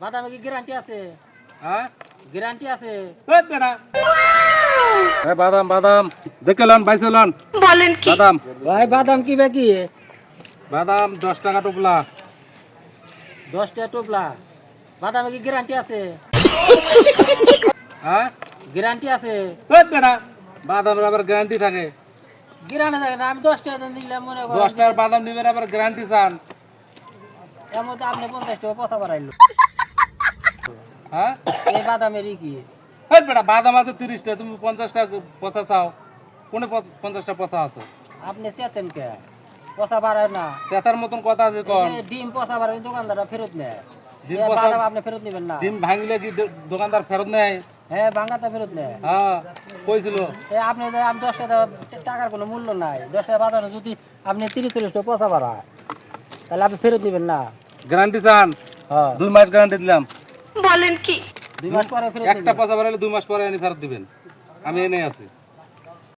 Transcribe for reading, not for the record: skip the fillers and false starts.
বাদামে কি গ্যারান্টি আছে? হ্যাঁ গ্যারান্টি আছে? ওই বেটা এই বাদাম বাদাম দেখে লন বাইসে লন বলেন কি? বাদাম ভাই বাদাম কি বাকি? বাদাম 10 টাকা টোপলা 10 টাকা টোপলা। বাদামে কি গ্যারান্টি আছে? হ্যাঁ গ্যারান্টি আছে? ওই বেটা বাদামের আবার গ্যারান্টি থাকে গ্যারান্টি থাকে না, আমি 10 টাকা দিলাম মনে করেন। 10 টাকার বাদাম নিবেন আবার গ্যারান্টি চান এর মধ্যে আপনি 50 টাকা পচা বাড়াইলো। হ্যাঁ এই বাদামেরই কি? ওই বেটা বাদাম আছে 30 টাকা তুমি 50 টাকা পচা চাও কোনে 50 টাকা পচা আছে আপনি চেতেন কে? পচা বাড়ায় না। চেতার মতন কথা আছে কোন এই ডিম পচা বাড়ায় দোকানদাররা ফেরত নেয়। ডিম এই পচা- বাদাম আপনি ফেরত নেবেন না। ডিম ভাঙলে কি দোকানদার ফেরত নেয় হ্যাঁ ভাঙাতে ফেরত নেয়। হ্যাঁ কইছিল আপনি আমি 10 টাকা টাকার কোনো মূল্য নাই। 10 টাকা বাজারে যদি আপনি 30-40 টাকা পচা বাড়ায় তাহলে আপনি ফেরত নেবেন না। গ্যারান্টি চান হ্যাঁ 2 মাস গ্যারান্টি দিলাম বলেন কি? 2 মাস পরে ফেরত একটা পচা বাড়ালে 2 মাস পরে এনে ফেরত দিবেন আমি এনে আছি